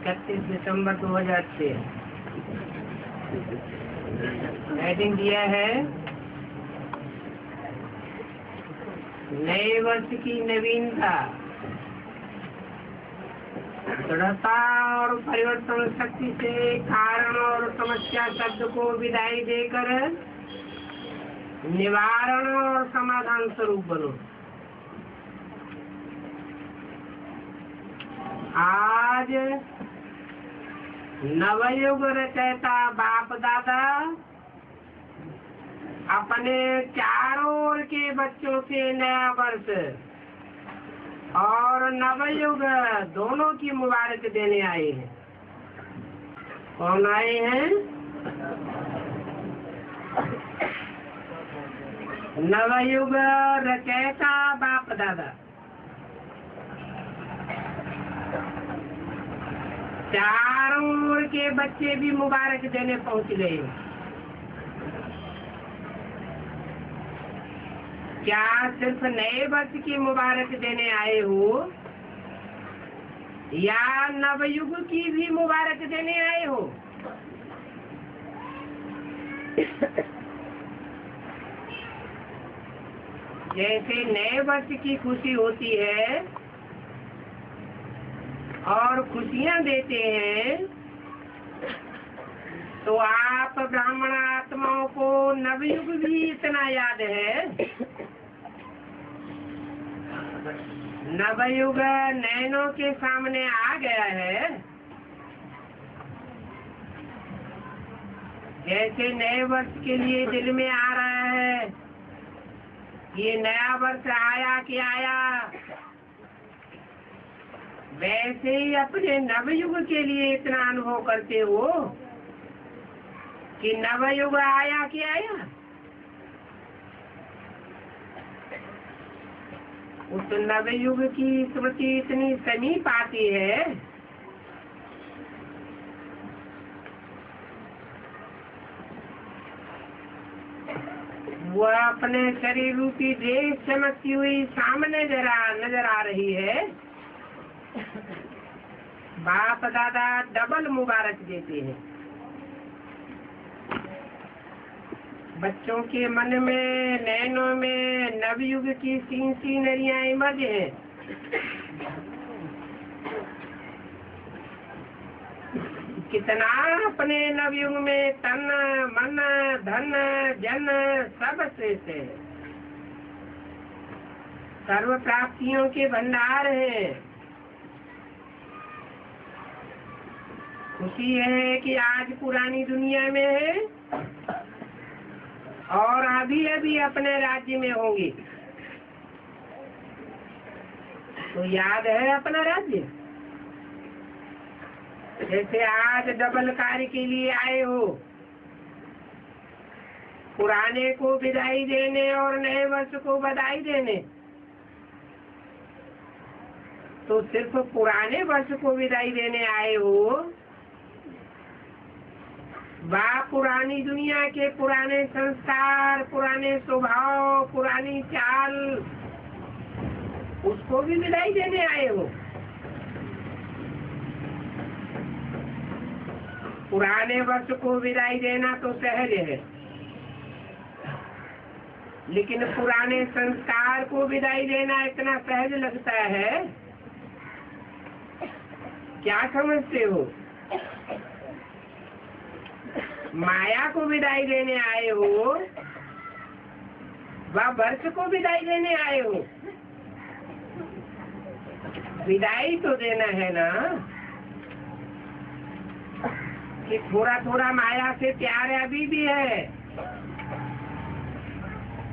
दिसंबर 2006 heading दिया है नए वर्ष की नवीनता, दृढ़ता और परिवर्तन शक्ति से कारण और समस्या शब्द को विदाई देकर निवारण और समाधान स्वरूप बनो। आज नवयुग रचयिता बाप दादा अपने चारों ओर के बच्चों से नया वर्ष और नवयुग दोनों की मुबारक देने आए हैं। कौन आए हैं? नवयुग रचयिता बाप दादा चारों ओर के बच्चे भी मुबारक देने पहुंच गए। क्या सिर्फ नए वर्ष की मुबारक देने आए हो या नवयुग की भी मुबारक देने आए हो? जैसे नए वर्ष की खुशी होती है और खुशियां देते हैं, तो आप ब्राह्मण आत्माओं को नवयुग भी इतना याद है। नवयुग नैनों के सामने आ गया है। जैसे नए वर्ष के लिए दिल में आ रहा है, ये नया वर्ष आया कि आया, वैसे ही अपने नवयुग के लिए इतना अनुभव करते हो कि नवयुग आया कि आया। उस नवयुग की स्मृति इतनी समीप आती है वह अपने शरीर रूपी देह चमकती हुई सामने नजर आ रही है। बाप दादा डबल मुबारक देते हैं। बच्चों के मन में नैनों में नवयुग की सीनरियां इमर्ज है। कितना अपने नवयुग में तन मन धन जन सब श्रेष्ठ है। सर्व प्राप्तियों के भंडार है। खुशी है कि आज पुरानी दुनिया में है और अभी अभी अपने राज्य में होंगे। तो याद है अपना राज्य। जैसे आज डबल कार्य के लिए आए हो, पुराने को विदाई देने और नए वर्ष को बधाई देने, तो सिर्फ पुराने वर्ष को विदाई देने आए हो वा पुरानी दुनिया के पुराने संस्कार, पुराने स्वभाव, पुरानी चाल, उसको भी विदाई देने आए हो? पुराने वर्ष को विदाई देना तो सहज है, लेकिन पुराने संस्कार को विदाई देना इतना सहज लगता है। क्या समझते हो? माया को विदाई देने आए हो व वर्ष को विदाई देने आए हो? विदाई तो देना है ना, कि थोड़ा थोड़ा माया से प्यार अभी भी है,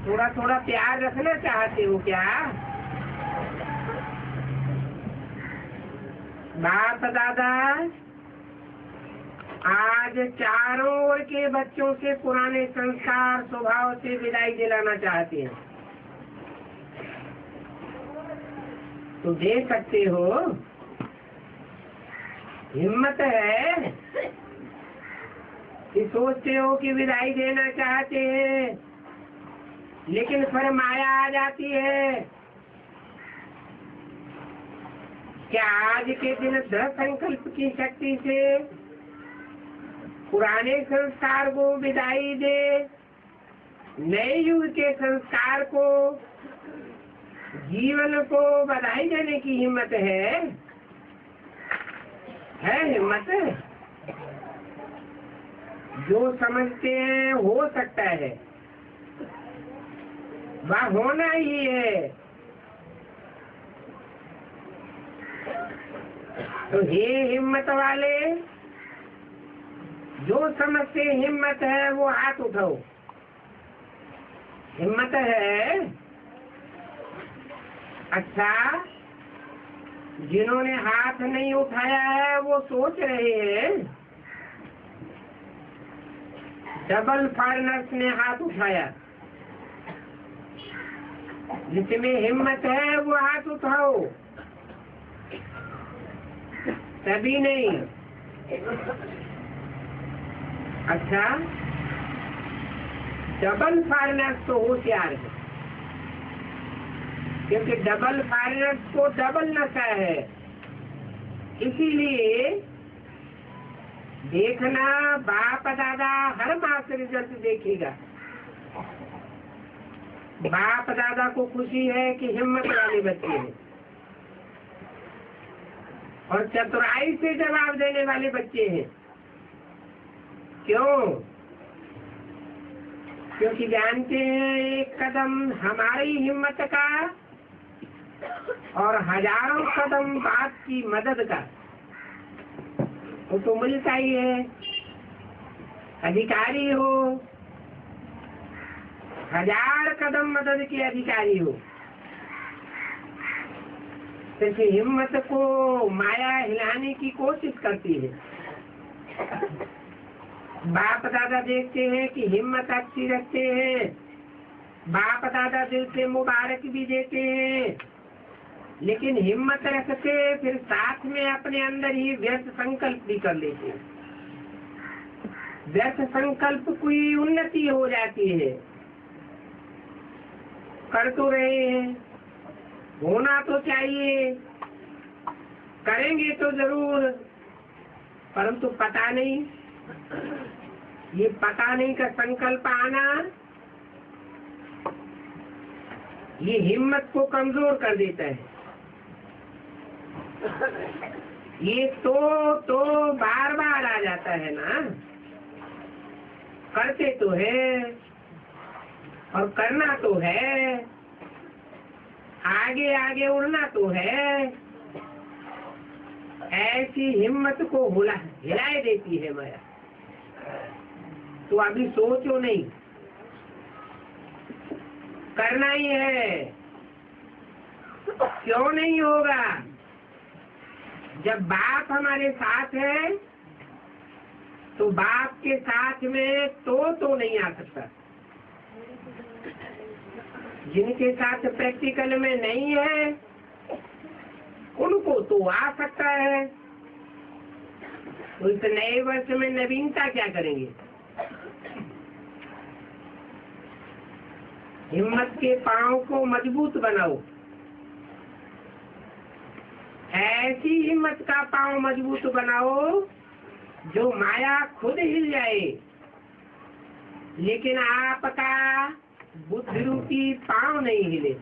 थोड़ा थोड़ा प्यार रखना चाहते हो क्या? बाप दादा आज चारों ओर के बच्चों से पुराने संस्कार स्वभाव से विदाई दिलाना चाहते हैं। तो दे सकते हो, हिम्मत है कि सोचते हो कि विदाई देना चाहते हैं, लेकिन फिर माया आ जाती है क्या आज के दिन दृढ़ संकल्प की शक्ति से पुराने संस्कार को विदाई दे नए युग के संस्कार को जीवन को बधाई देने की हिम्मत है हिम्मत? जो समझते हैं हो सकता है वह होना ही है। तो हे हिम्मत वाले, जो समझते हिम्मत है वो हाथ उठाओ। हिम्मत है? अच्छा, जिन्होंने हाथ नहीं उठाया है वो सोच रहे हैं। डबल फॉरनर्स ने हाथ उठाया। जिसमें हिम्मत है वो हाथ उठाओ। सभी नहीं। अच्छा, डबल फॉरनर्स तो होशियार है, क्योंकि डबल फॉरनर्स को डबल नशा है। इसीलिए देखना, बाप दादा हर मास रिजल्ट देखेगा। बाप दादा को खुशी है कि हिम्मत वाले बच्चे हैं और चतुराई से जवाब देने वाले बच्चे हैं। क्यों? क्योंकि जानते हैं एक कदम हमारी हिम्मत का और हजारों कदम बाप की मदद का वो तो मिलता ही है। अधिकारी हो, 1000 कदम मदद के अधिकारी हो, सिर्फ हिम्मत को माया हिलाने की कोशिश करती है। बाप दादा देखते हैं कि हिम्मत अच्छी रखते हैं, बाप दादा दिल से मुबारक भी देते हैं, लेकिन हिम्मत रखते फिर साथ में अपने अंदर ही व्यर्थ संकल्प भी कर लेते हैं। व्यर्थ संकल्प की उन्नति हो जाती है। कर तो रहे हैं, होना तो चाहिए, करेंगे तो जरूर, परंतु पता नहीं। ये पता नहीं का संकल्प आना ये हिम्मत को कमजोर कर देता है। ये तो बार बार आ जाता है ना। करते तो है और करना तो है, आगे आगे उड़ना तो है। ऐसी हिम्मत को हिलाए देती है माया। तो अभी सोचो नहीं, करना ही है। क्यों नहीं होगा? जब बाप हमारे साथ है तो बाप के साथ में तो नहीं आ सकता। जिनके साथ प्रैक्टिकल में नहीं है उनको तो आ सकता है। तो इस नए वर्ष में नवीनता क्या करेंगे? हिम्मत के पांव को मजबूत बनाओ। ऐसी हिम्मत का पांव मजबूत बनाओ जो माया खुद हिल जाए, लेकिन आपका बुद्धि रूपी पांव नहीं हिले।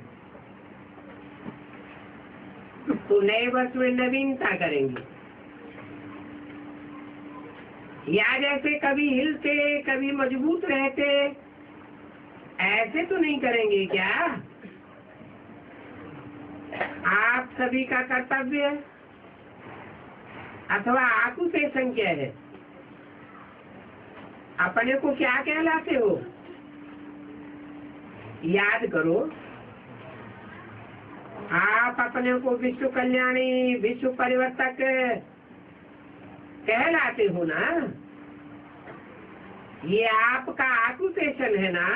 तो नए वर्ष में नवीनता करेंगे। या जैसे कभी हिलते कभी मजबूत रहते, ऐसे तो नहीं करेंगे क्या? आप सभी का कर्तव्य अथवा आकुपेशन क्या है? अपने को क्या कहलाते हो? याद करो। आप अपने को विश्व कल्याणी, विश्व परिवर्तक कहलाते हो ना। ये आपका आकुपेशन है ना।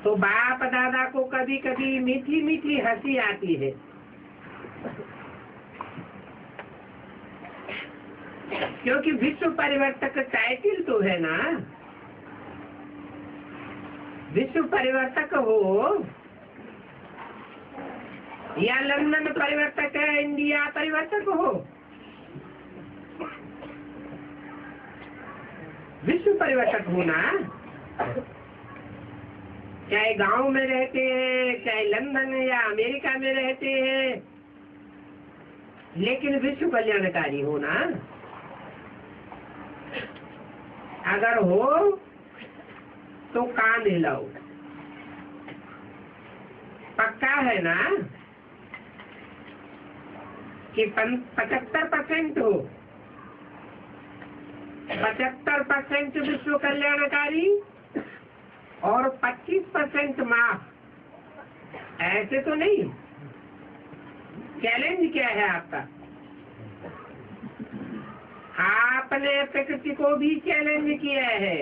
तो बाप दादा को कभी कभी मीठी मीठी हंसी आती है, क्योंकि विश्व परिवर्तक टाइटल तो है ना। विश्व परिवर्तक हो या लंदन परिवर्तक है, इंडिया परिवर्तक हो, विश्व परिवर्तक हो ना। चाहे गांव में रहते हैं, चाहे लंदन या अमेरिका में रहते हैं, लेकिन विश्व कल्याणकारी हो ना। अगर हो तो कान हिलाओ, पक्का है ना कि 75% हो, 75% विश्व कल्याणकारी और 25% माफ। ऐसे तो नहीं। चैलेंज क्या है आपका? आपने प्रकृति को भी चैलेंज किया है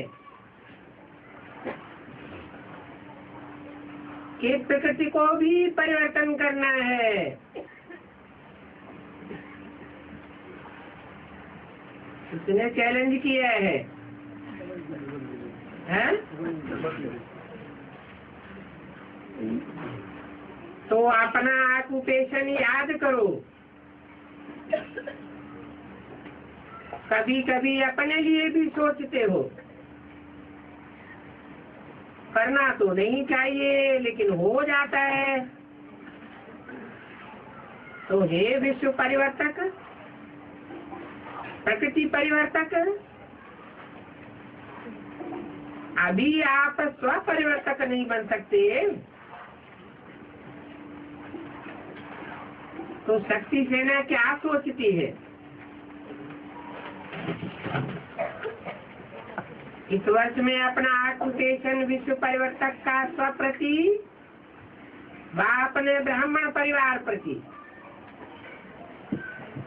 कि प्रकृति को भी परिवर्तन करना है। उसने चैलेंज किया है, हैं? तो अपना ऑक्यूपेशन याद करो। कभी कभी अपने लिए भी सोचते हो, करना तो नहीं चाहिए लेकिन हो जाता है। तो हे विश्व परिवर्तक, प्रकृति परिवर्तक, अभी आप स्व परिवर्तक नहीं बन सकते, तो शक्ति सेना क्या सोचती है? इस वर्ष में अपना ऑक्यूपेशन विश्व परिवर्तक का स्वप्रति व अपने ब्राह्मण परिवार प्रति,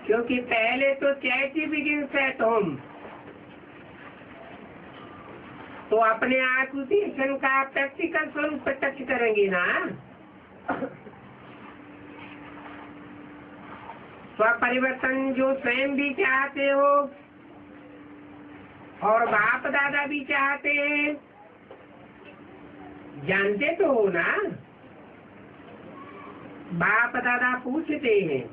क्योंकि पहले तो चैरिटी बिगिंस एट होम, तो अपने ऑक्यूपेशन का प्रैक्टिकल स्वरूप प्रत्यक्ष करेंगे ना। स्वपरिवर्तन जो स्वयं भी चाहते हो और बाप दादा भी चाहते हैं, जानते तो हो ना। बाप दादा पूछते हैं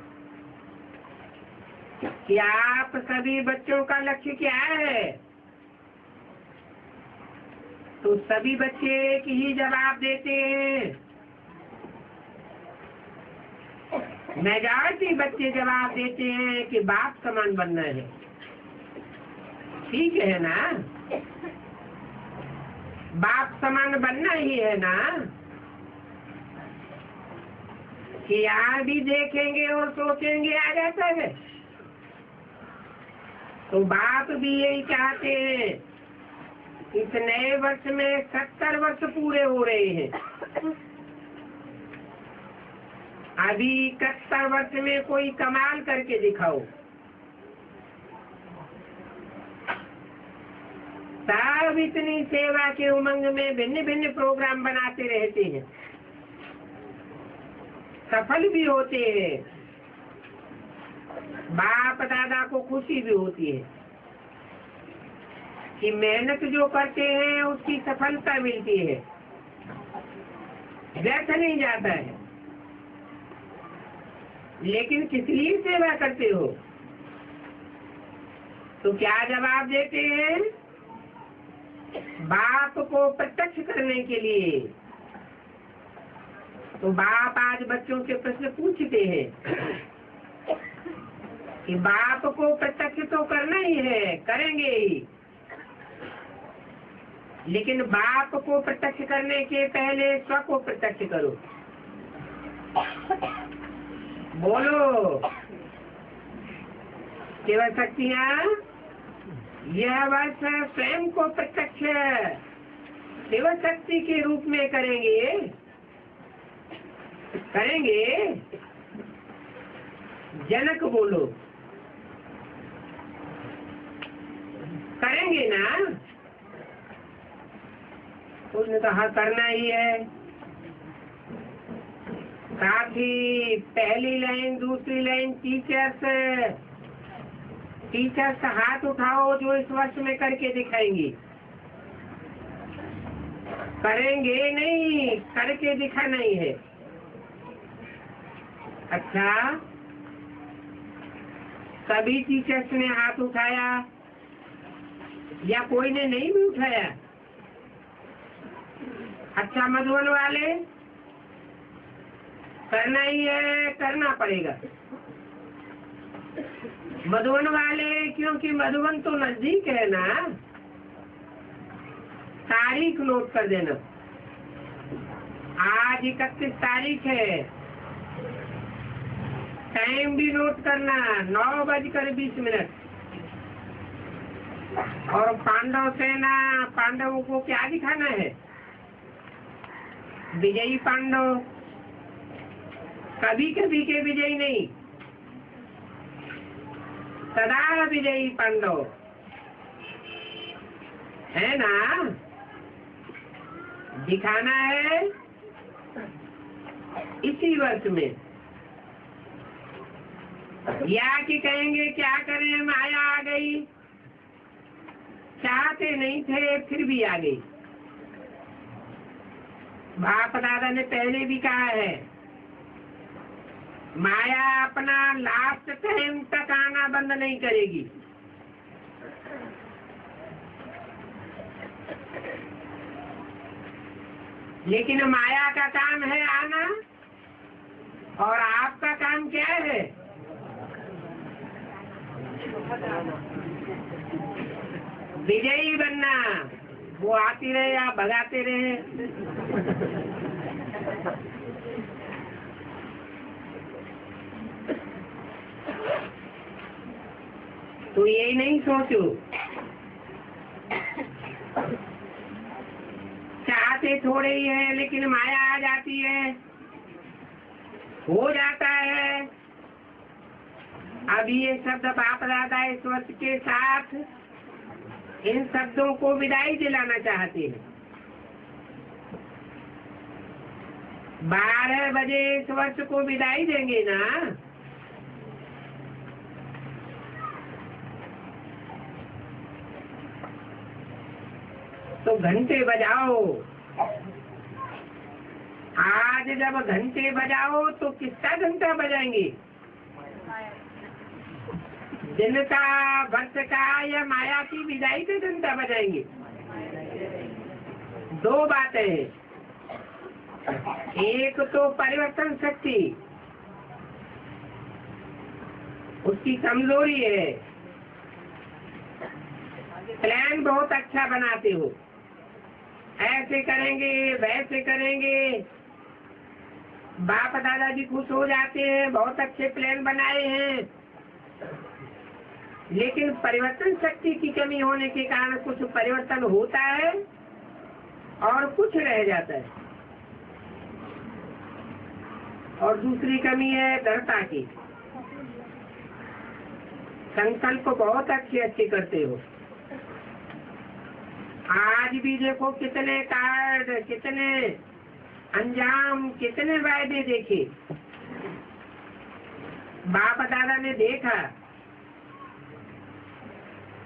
कि आप सभी बच्चों का लक्ष्य क्या है, तो सभी बच्चे एक ही जवाब देते हैं। मेजॉरिटी बच्चे जवाब देते हैं कि बाप समान बनना है। ठीक है ना, बाप समान बनना ही है ना। कि यहाँ भी देखेंगे और सोचेंगे आ जाता है, तो बाप भी यही चाहते हैं। इस नए वर्ष में 70 वर्ष पूरे हो रहे हैं। अभी 71 वर्ष में कोई कमाल करके दिखाओ। सब इतनी सेवा के उमंग में भिन्न भिन्न प्रोग्राम बनाते रहते हैं, सफल भी होते हैं, बाप दादा को खुशी भी होती है कि मेहनत जो करते हैं उसकी सफलता मिलती है, व्यर्थ नहीं जाता है। लेकिन किस लिए सेवा करते हो? तो क्या जवाब देते हैं? बाप को प्रत्यक्ष करने के लिए। तो बाप आज बच्चों से प्रश्न पूछते हैं कि बाप को प्रत्यक्ष तो करना ही है, करेंगे ही, लेकिन बाप को प्रत्यक्ष करने के पहले स्व को प्रत्यक्ष करो। बोलो केवल शक्तियाँ, यह वर्ष स्वयं को प्रत्यक्ष शिव शक्ति के रूप में करेंगे। जनक बोलो, करेंगे ना? उसने कहा करना ही है। साथ ही पहली लाइन दूसरी लाइन टीचर्स हाथ उठाओ जो इस वर्ष में करके दिखाएंगी। करेंगे नहीं, करके दिखाना ही है। अच्छा, सभी टीचर्स ने हाथ उठाया या कोई ने नहीं भी उठाया? अच्छा, मधुबन वाले करना ही है, करना पड़ेगा। मधुबन वाले, क्योंकि मधुबन तो नजदीक है ना। तारीख नोट कर देना, आज 31 तारीख है। टाइम भी नोट करना, 9:20। और पांडव सेना, पांडवों को क्या दिखाना है? विजयी पांडव, कभी कभी के विजयी नहीं, सदा विजयी पांडव, है ना। दिखाना है इसी वर्ष में। या कि कहेंगे क्या करें, माया आ गई, चाहते नहीं थे फिर भी आ गई। बाप दादा ने पहले भी कहा है, माया अपना लास्ट टाइम तक आना बंद नहीं करेगी। लेकिन माया का काम है आना, और आपका काम क्या है? विजयी बनना। वो आती रहे, आप भगाते रहे। तो यही नहीं सोचो, चाहते थोड़े ही है लेकिन माया आ जाती है, हो जाता है। अब ये शब्द बाप दादा इस वर्ष के साथ इन शब्दों को विदाई दिलाना चाहते हैं। 12 बजे इस वर्ष को विदाई देंगे ना। तो घंटे बजाओ। आज जब घंटे बजाओ तो किसका घंटा बजाएंगे? दिन का, वर्ष का, या माया की विदाई का घंटा बजाएंगे? दो बातें हैं। एक तो परिवर्तन शक्ति, उसकी कमजोरी है। प्लान बहुत अच्छा बनाते हो, ऐसे करेंगे वैसे करेंगे, बाप दादाजी खुश हो जाते हैं, बहुत अच्छे प्लान बनाए हैं। लेकिन परिवर्तन शक्ति की कमी होने के कारण कुछ परिवर्तन होता है और कुछ रह जाता है। और दूसरी कमी है दृढ़ता की। संकल्प बहुत अच्छे करते हो। आज भी देखो कितने कार्ड, कितने अंजाम, कितने वायदे देखे। बाप दादा ने देखा,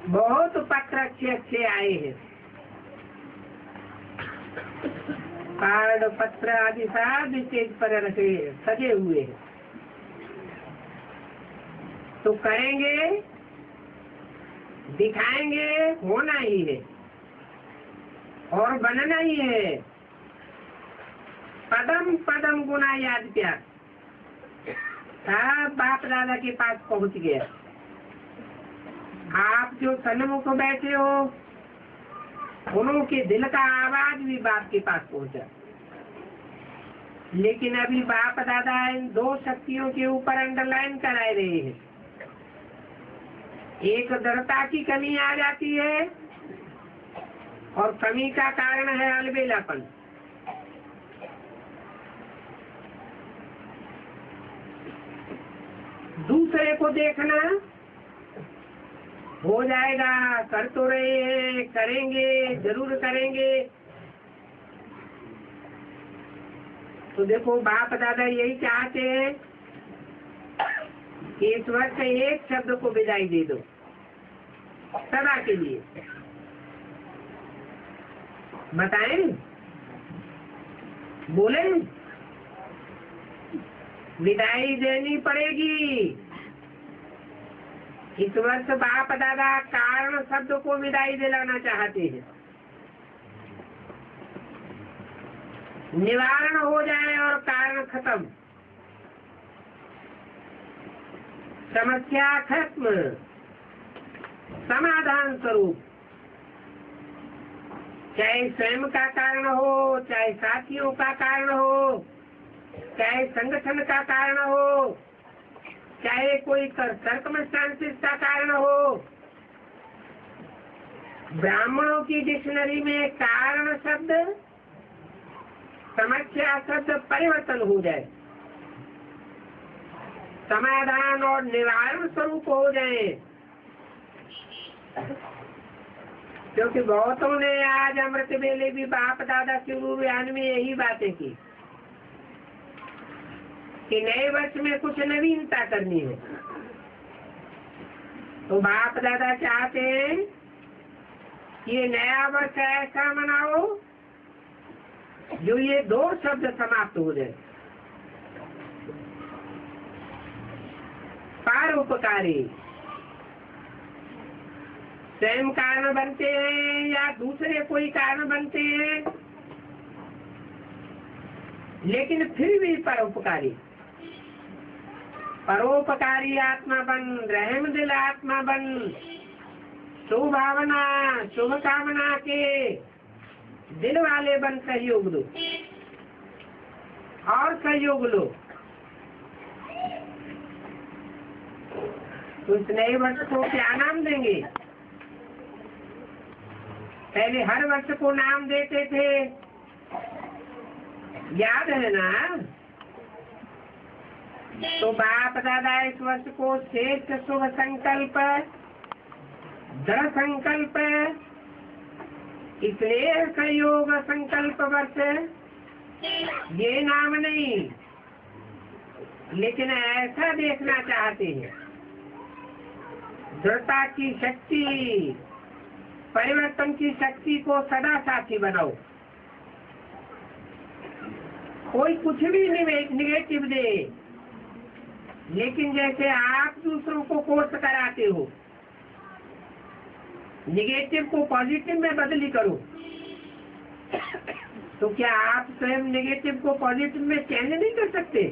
बहुत पत्र अच्छे आए हैं। कार्ड, पत्र आदि सब स्टेज पर रखे सजे हुए हैं। तो करेंगे, दिखाएंगे, होना ही है और बनना ही है। पदम पदम गुना याद प्यार सब बाप दादा के पास पहुंच गया। आप जो सन्मुख बैठे हो, उनके दिल का आवाज भी बाप के पास पहुंचा। लेकिन अभी बाप दादा इन दो शक्तियों के ऊपर अंडरलाइन कराए रहे हैं। एक दृढ़ता की कमी आ जाती है और कमी का कारण है अलबेलापन। दूसरे को देखना, हो जाएगा, कर तो रहे हैं, करेंगे, जरूर करेंगे। तो देखो बाप दादा यही चाहते हैं कि इस वर्ष एक शब्द को विदाई दे दो सदा के लिए। बताएं, बोले, विदाई देनी पड़ेगी। इस वर्ष बाप दादा कारण शब्द को विदाई दिलाना चाहते हैं, निवारण हो जाए और कारण खत्म, समस्या खत्म, समाधान स्वरूप। चाहे स्वयं का कारण हो, चाहे साथियों का कारण हो, चाहे संगठन का कारण हो, चाहे कोई सर्कमस्टांसेस का कारण हो। ब्राह्मणों की डिक्शनरी में कारण शब्द समस्या शब्द परिवर्तन हो जाए, समाधान और निवारण स्वरूप हो जाए। क्योंकि बहुतों ने आज अमृत वेले भी बाप दादा के रूप में यही बातें की कि नए वर्ष में कुछ नवीनता करनी है। तो बाप दादा चाहते हैं कि ये नया वर्ष ऐसा मनाओ जो ये दो शब्द समाप्त हो जाए, परोपकारी। स्वयं कारण बनते हैं या दूसरे कोई कारण बनते हैं, लेकिन फिर भी परोपकारी। परोपकारी आत्मा बन, रहम दिल आत्मा बन, शुभ भावना शुभ कामना के दिल वाले बन, सहयोग दो और सहयोग लो। तो इस नए वर्ष को क्या नाम देंगे? पहले हर वर्ष को नाम देते थे, याद है ना? तो बाप दादा इस वर्ष को श्रेष्ठ शुभ संकल्प, दृढ़ संकल्प, इसलिए सहयोग संकल्प वर्ष, ये नाम नहीं, लेकिन ऐसा देखना चाहते हैं। दृढ़ता की शक्ति, परिवर्तन की शक्ति को सदा साथी बनाओ। कोई कुछ भी निगेटिव दे, लेकिन जैसे आप दूसरों को कोर्स कराते हो, निगेटिव को पॉजिटिव में बदली करो, तो क्या आप स्वयं निगेटिव को पॉजिटिव में चेंज नहीं कर सकते?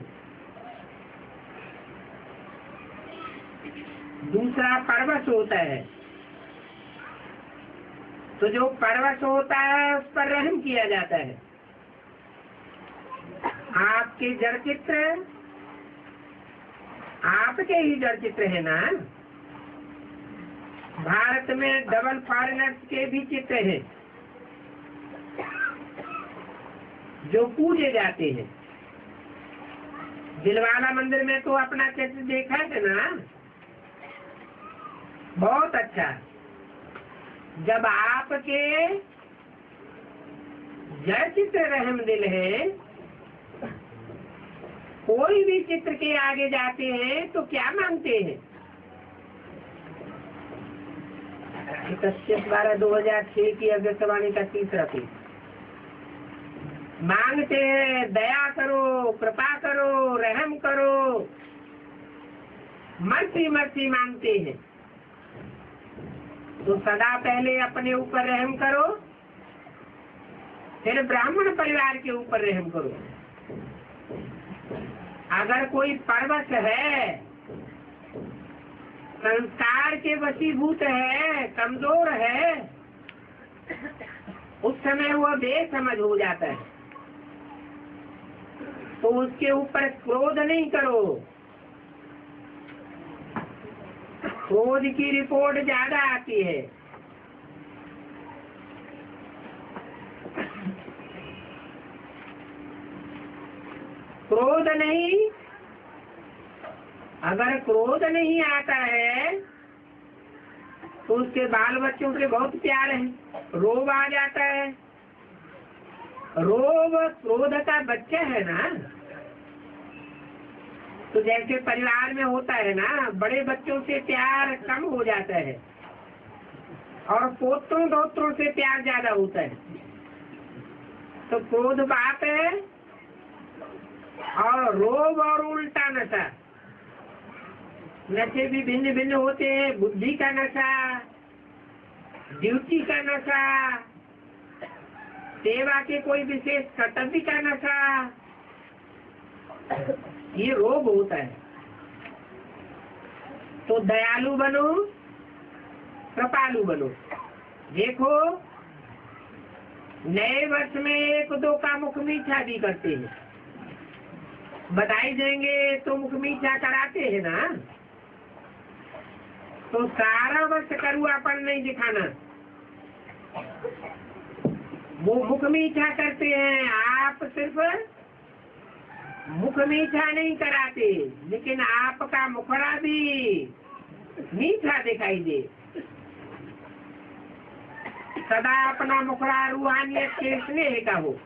दूसरा परवश होता है, तो जो परवश होता है उस पर रहम किया जाता है। आपके जड़ चित्र आपके ही जड़ चित्र है ना। भारत में डबल फॉरेनर्स के भी चित्र हैं जो पूजे जाते हैं। दिलवाला मंदिर में तो अपना चित्र देखा है ना, बहुत अच्छा। जब आपके जड़ चित्र रहम दिल है, कोई भी चित्र के आगे जाते हैं तो क्या मांगते हैं? 31/12/2006 की अव्यक्तवाणी का तीसरा पेज। मांगते हैं दया करो, कृपा करो, रहम करो, मर्सी मर्सी मांगते हैं। तो सदा पहले अपने ऊपर रहम करो, फिर ब्राह्मण परिवार के ऊपर रहम करो। अगर कोई परवश है, संस्कार के वशीभूत है, कमजोर है, उस समय वह बेसमझ हो जाता है, तो उसके ऊपर क्रोध नहीं करो। क्रोध की रिपोर्ट ज्यादा आती है। क्रोध नहीं, अगर क्रोध नहीं आता है तो उसके बाल बच्चों से बहुत प्यार है, रोब आ जाता है। रोब क्रोध का बच्चा है ना। तो जैसे परिवार में होता है ना, बड़े बच्चों से प्यार कम हो जाता है और पोतों दोस्तों से प्यार ज्यादा होता है। तो क्रोध बात है, और रोग और उल्टा नशा। नशे भी भिन्न भिन्न होते हैं, बुद्धि का नशा, ड्यूटी का नशा, सेवा के कोई विशेष कर्तव्य का नशा, ये रोग होता है। तो दयालु बनो, कृपालु बनो। देखो नए वर्ष में एक दो का मुख मीठा भी करते हैं, बधाई देंगे तो मुख मीठा कराते हैं ना। तो सारा वर्ष कड़वापन नहीं दिखाना। वो मुख मीठा करते हैं, आप सिर्फ मुख मीठा नहीं कराते, लेकिन आपका मुखड़ा भी मीठा दिखाई दे। सदा अपना मुखड़ा रूहानियत के स्नेह का हो,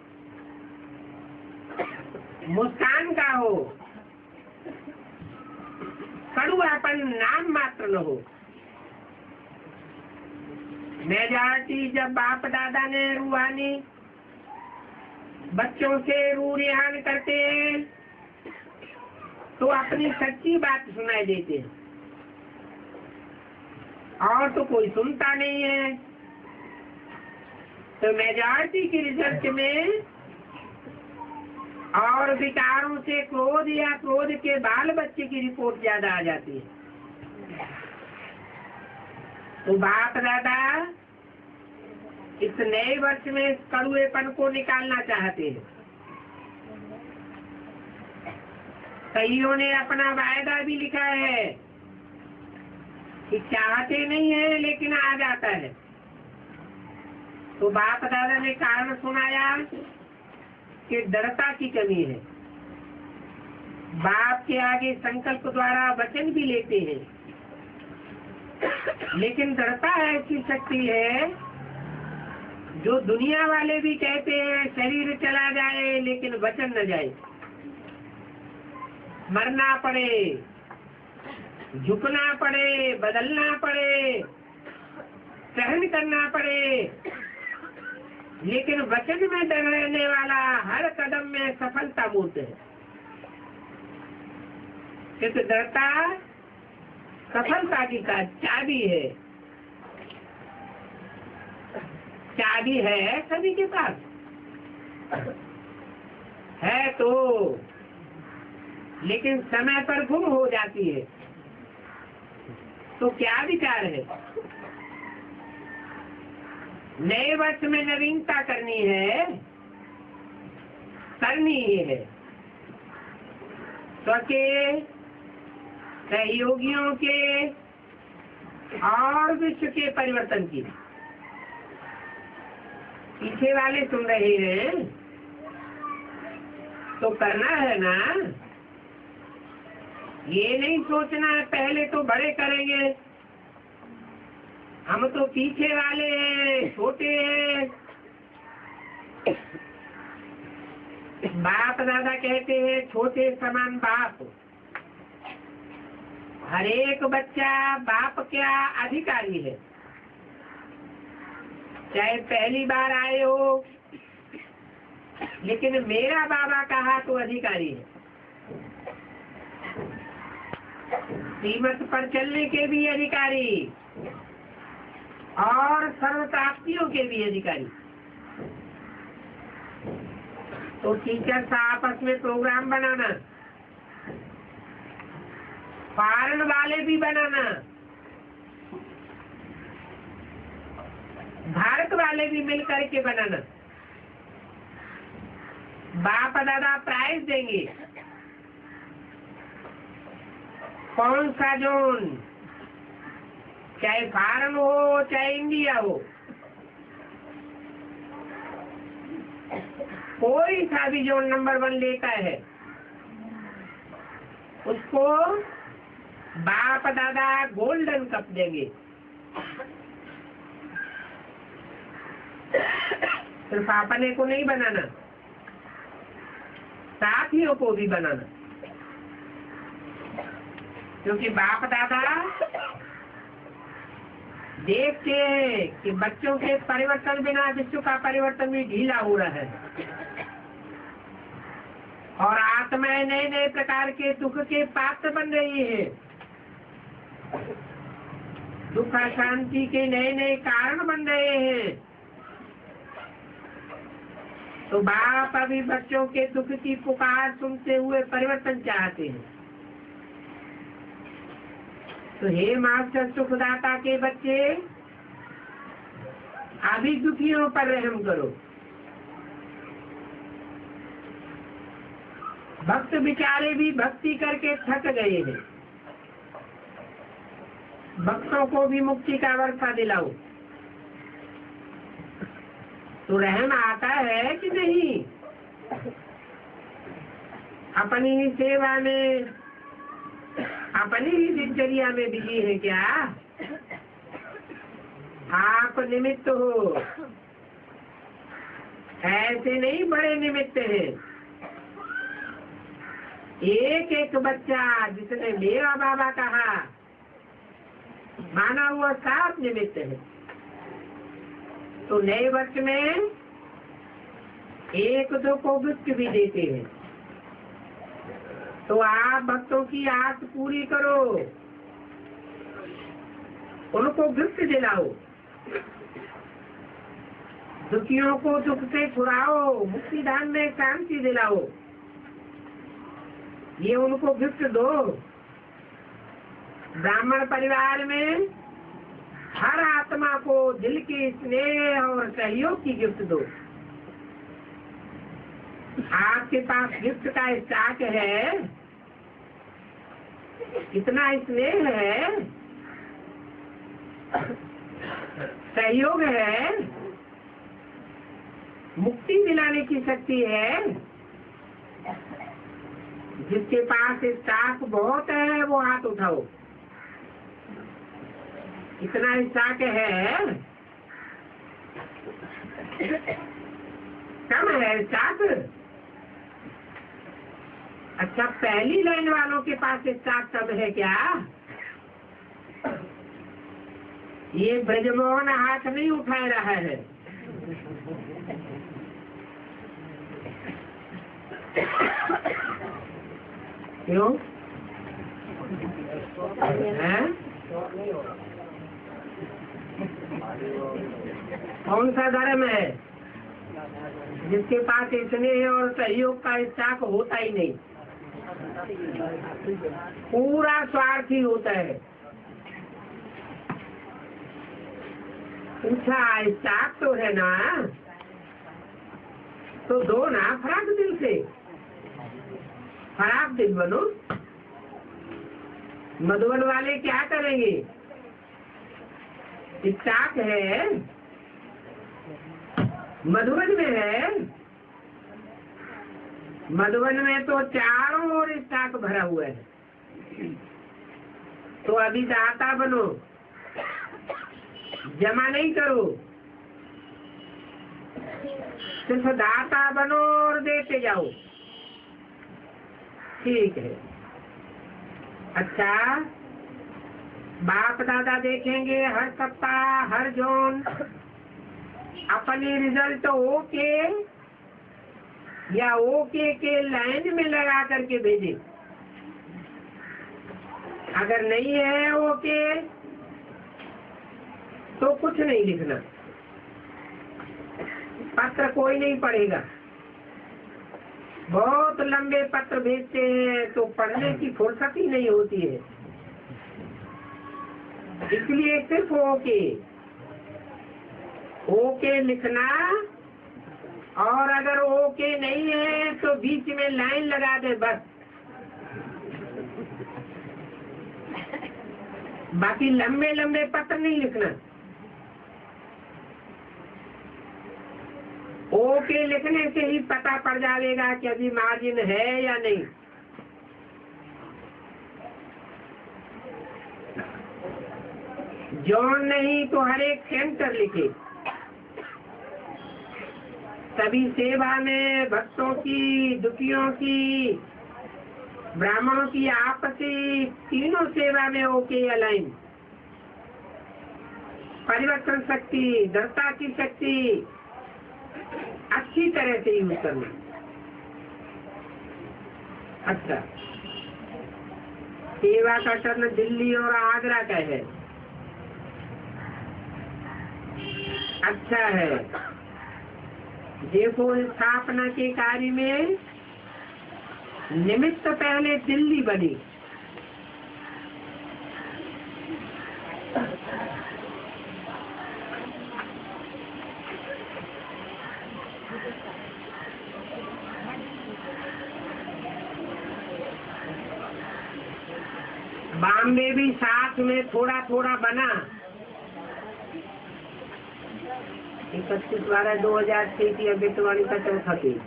मुस्कान का हो, कड़वापन नाम मात्र न हो। मेजॉरिटी जब बाप दादा ने रूहानी बच्चों से रूहान करते हैं तो अपनी सच्ची बात सुनाई देते हैं, और तो कोई सुनता नहीं है। तो मेजॉरिटी की रिसर्च में और विकारों से क्रोध या क्रोध के बाल बच्चे की रिपोर्ट ज्यादा आ जाती है। तो बाप दादा इस नए वर्ष में इस कड़वेपन को निकालना चाहते हैं। कईयों ने अपना वायदा भी लिखा है कि चाहते नहीं है लेकिन आ जाता है। तो बाप दादा ने कारण सुनाया कि दृढ़ता की कमी है। बाप के आगे संकल्प द्वारा वचन भी लेते हैं, लेकिन दृढ़ता ऐसी शक्ति है जो दुनिया वाले भी कहते हैं शरीर चला जाए लेकिन वचन न जाए। मरना पड़े, झुकना पड़े, बदलना पड़े, सहन करना पड़े, लेकिन वचन में डर रहने वाला हर कदम में सफलता मूर्त है। किस दृढ़ता सफलता की चाबी है। चाबी है सभी के पास है तो, लेकिन समय पर गुम हो जाती है। तो क्या विचार है? नए वर्ष में नवीनता करनी है, करनी ही है। तो के सहयोगियों के और विश्व के परिवर्तन की। पीछे वाले सुन रहे हैं तो करना है ना। ये नहीं सोचना है पहले तो बड़े करेंगे, हम तो पीछे वाले हैं, छोटे हैं। बाप दादा कहते हैं छोटे समान बाप। हर एक बच्चा बाप क्या अधिकारी है, चाहे पहली बार आए हो, लेकिन मेरा बाबा कहा तो अधिकारी है। कीमत पर चलने के भी अधिकारी और सर्वप्राप्तियों के भी अधिकारी। तो टीचर्स आपस में प्रोग्राम बनाना, फॉरेन वाले भी बनाना, भारत वाले भी मिलकर के बनाना। बाप दादा प्राइज देंगे। कौन सा जोन, चाहे फॉरेन हो चाहे इंडिया हो, कोई सा भी जोन नंबर 1 लेता है उसको बाप दादा गोल्डन कप देंगे। सिर्फ अपने को नहीं बनाना, साथियों को भी बनाना। क्योंकि बाप दादा देखते हैं कि बच्चों के परिवर्तन बिना विश्व का परिवर्तन भी ढीला हो रहा है। और आत्माएं नए नए प्रकार के दुख के पात्र बन रही है। दुख अशांति के नए नए कारण बन रहे हैं। तो बाप अभी बच्चों के दुख की पुकार सुनते हुए परिवर्तन चाहते हैं। तो हे मास्टर सुखदाता के बच्चे, अभी दुखियों पर रहम करो। भक्त बेचारे भी भक्ति करके थक गए हैं। भक्तों को भी मुक्ति का वर्षा दिलाओ। तो रहम आता है कि नहीं? अपनी ही सेवा में, अपनी ही दिनचर्या में बिजी है क्या? आप निमित्त हो, ऐसे नहीं बड़े निमित्त हैं। एक एक बच्चा जिसने मेरा बाबा कहा माना हुआ 7 निमित्त है। तो नए वर्ष में 1-2 को गिफ्ट भी देते हैं। तो आप भक्तों की आस पूरी करो, उनको गिफ्ट दिलाओ, दुखियों को दुख से छुड़ाओ, मुक्ति धाम में शांति दिलाओ, ये उनको गिफ्ट दो। ब्राह्मण परिवार में हर आत्मा को दिल के स्नेह और सहयोग की गिफ्ट दो। आपके पास गिफ्ट का स्टॉक है, कितना स्नेह है, सहयोग है, मुक्ति दिलाने की शक्ति है। जिसके पास स्टॉक बहुत है वो हाथ उठाओ। इतना स्टॉक है, कम है स्टॉक? अच्छा, पहली लाइन वालों के पास स्टॉक सब है क्या? ये ब्रजमोहन हाथ नहीं उठा रहा है। क्यों है? कौन सा धर्म है जिसके पास स्नेह और सहयोग का स्टॉक होता ही नहीं? पूरा स्वार्थी होता है। पूछा स्टॉक तो है ना, तो दो ना फराक दिल से, फराक दिल बनो। मधुबन वाले क्या करेंगे? स्टॉक है, मधुबन में है, मधुबन में तो चारों ओर स्टॉक भरा हुआ है। तो अभी दाता बनो, जमा नहीं करो, सिर्फ दाता बनो और देते जाओ। ठीक है। अच्छा, बाप दादा देखेंगे हर सप्ताह हर जोन अपने रिजल्ट ओके या ओके के लाइन में लगा करके भेजे। अगर नहीं है ओके तो कुछ नहीं लिखना, पत्र कोई नहीं पढ़ेगा। बहुत लंबे पत्र भेजते हैं तो पढ़ने की फुर्सत ही नहीं होती है, इसलिए सिर्फ ओके ओके लिखना। और अगर ओके नहीं है तो बीच में लाइन लगा दे बस, बाकी लंबे लंबे पत्र नहीं लिखना। ओके लिखने से ही पता पड़ जाएगा कि अभी मार्जिन है या नहीं। जॉन नहीं तो हर एक सेंटर लिखे। सभी सेवा में भक्तों की, दुखियों की, ब्राह्मणों की, आपसी तीनों सेवा में ओके अलाइन। परिवर्तन शक्ति, दृढ़ता की शक्ति अच्छी तरह से यूज करना। अच्छा, सेवा का टर्न दिल्ली और आगरा का है। अच्छा है। देखो, स्थापना के कार्य में निमित्त पहले दिल्ली बनी। बॉम्बे भी साथ में थोड़ा थोड़ा बना। 31/12/2006 की अभितवाणी का चौथा पेज।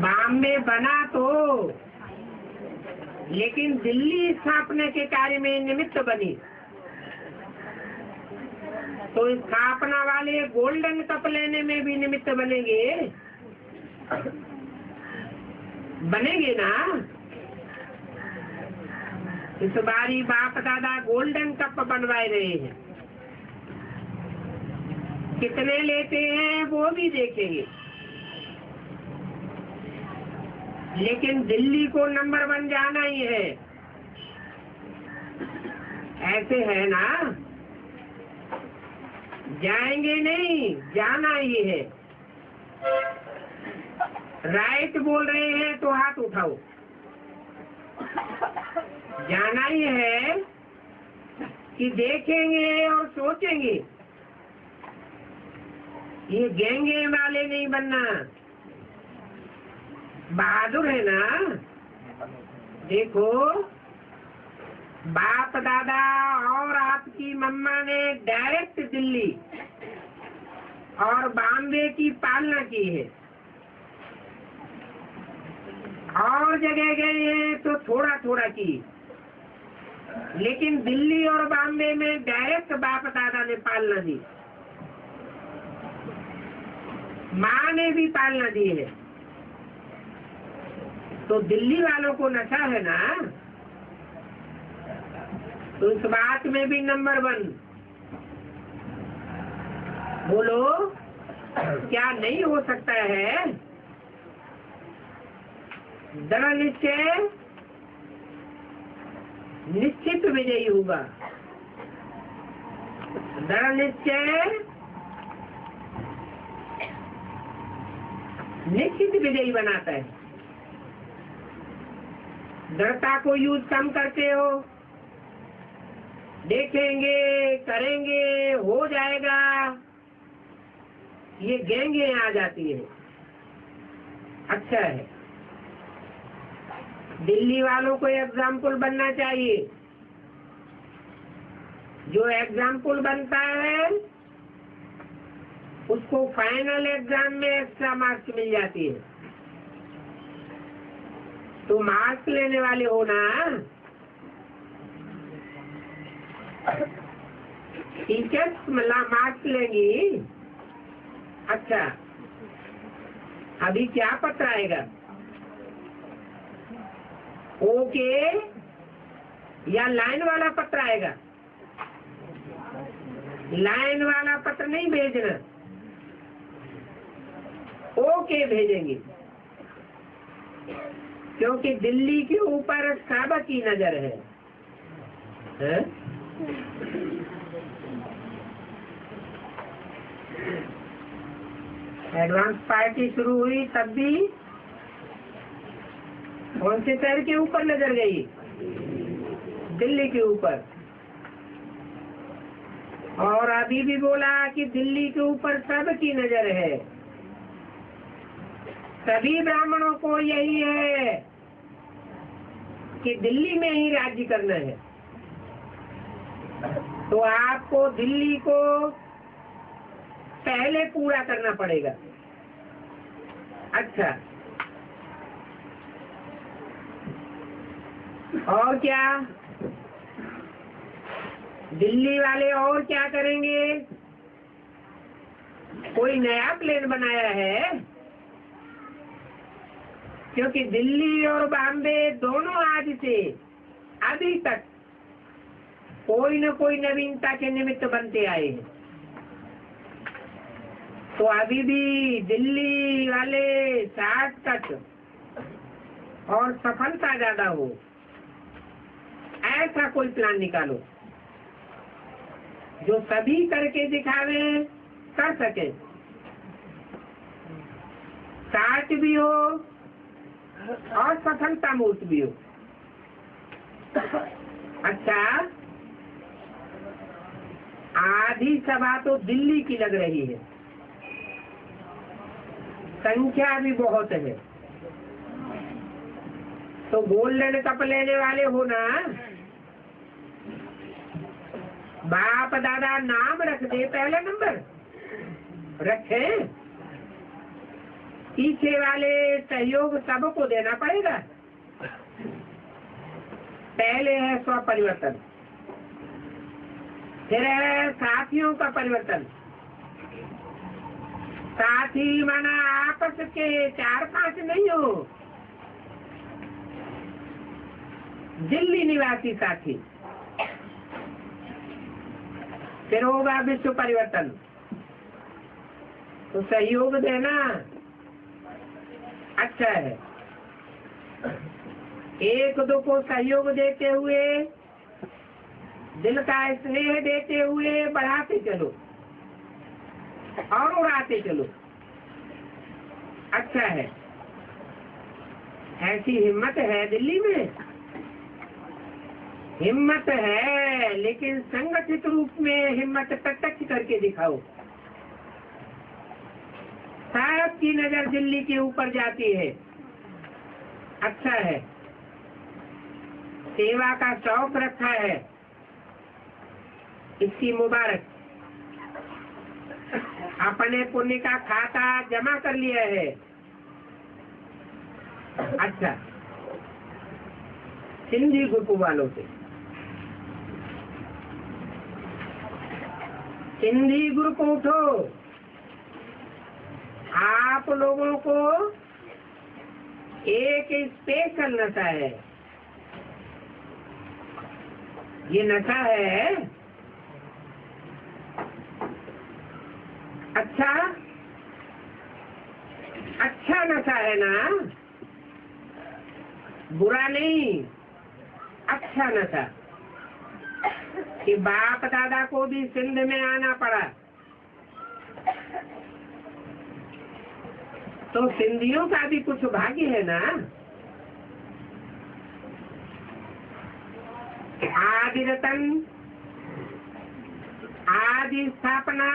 बॉम्बे बना तो, लेकिन दिल्ली स्थापना के कार्य में निमित्त बनी। तो स्थापना वाले गोल्डन कप लेने में भी निमित्त बनेंगे ना। इस बारी बाप दादा गोल्डन कप बनवाए रहे हैं। कितने लेते हैं वो भी देखेंगे, लेकिन दिल्ली को नंबर 1 जाना ही है। ऐसे है ना, जाएंगे नहीं, जाना ही है। राइट बोल रहे हैं तो हाथ उठाओ। जाना ही है कि देखेंगे और सोचेंगे। ये गेंगे वाले नहीं बनना। बहादुर है ना। देखो, बाप दादा और आपकी मम्मा ने डायरेक्ट दिल्ली और बॉम्बे की पालना की है। और जगह गए हैं तो थोड़ा थोड़ा की, लेकिन दिल्ली और बॉम्बे में डायरेक्ट बाप दादा ने पालना दी। माँ ने भी पालना दी है। तो दिल्ली वालों को नशा है ना, तो इस बात में भी नंबर 1। बोलो, क्या नहीं हो सकता है? दृढ़ निश्चय निश्चित विजयी होगा। दृढ़ निश्चय निश्चित विजयी बनाता है। दृढ़ता को यूज कम करते हो, देखेंगे, करेंगे, हो जाएगा, ये गेंगे आ जाती है। अच्छा है, दिल्ली वालों को एग्जाम्पल बनना चाहिए। जो एग्जाम्पल बनता है उसको फाइनल एग्जाम में एक्स्ट्रा मार्क्स मिल जाती है। तो मार्क्स लेने वाले हो ना। टीचर्स मार्क्स लेंगी। अच्छा, अभी क्या पत्र आएगा? ओके या लाइन वाला पत्र आएगा? लाइन वाला पत्र नहीं भेजना, ओके भेजेंगे, क्योंकि दिल्ली के ऊपर सबकी नजर है। एडवांस पार्टी शुरू हुई तब भी कौन से शहर के ऊपर नजर गई? दिल्ली के ऊपर। और अभी भी बोला कि दिल्ली के ऊपर सबकी नजर है। सभी ब्राह्मणों को यही है कि दिल्ली में ही राज्य करना है। तो आपको दिल्ली को पहले पूरा करना पड़ेगा। अच्छा, और क्या? दिल्ली वाले और क्या करेंगे? कोई नया प्लान बनाया है? क्योंकि दिल्ली और बॉम्बे दोनों आज से अभी तक कोई न कोई नवीनता के निमित्त बनते आए हैं। तो अभी भी दिल्ली वाले शॉर्टकट और सफलता ज्यादा हो, ऐसा कोई प्लान निकालो जो सभी करके दिखावे, कर सके, साठ भी हो और सफलता मूर्त भी हो। अच्छा, आधी सभा तो दिल्ली की लग रही है, संख्या भी बहुत है, तो गोल्डन कप लेने वाले हो ना, बाप दादा नाम रख दे, पहला नंबर रखे, पीछे वाले सहयोग सबको देना पड़ेगा। पहले है स्व परिवर्तन, फिर है साथियों का परिवर्तन। साथी माना आपस के 4-5 नहीं हो, दिल्ली निवासी साथी। फिर होगा विश्व परिवर्तन, तो सहयोग देना अच्छा है। एक दो को सहयोग देते हुए, दिल का स्नेह देते हुए बढ़ाते चलो और उड़ाते चलो, अच्छा है। ऐसी हिम्मत है दिल्ली में, हिम्मत है, लेकिन संगठित रूप में हिम्मत प्रत्यक्ष करके दिखाओ। सबकी नजर दिल्ली के ऊपर जाती है, अच्छा है। सेवा का शौक रखा है, इसकी मुबारक। अपने पुण्य का खाता जमा कर लिया है, अच्छा। सिंधी ग्रुप वालों से, सिंधी ग्रुप उठो, आप लोगों को एक स्पेशल नशा है। ये नशा है अच्छा, अच्छा नशा है ना, बुरा नहीं, अच्छा नशा। कि बाप दादा को भी सिंध में आना पड़ा, तो सिंधियों का भी कुछ भाग्य है ना। आदि रतन, आदि स्थापना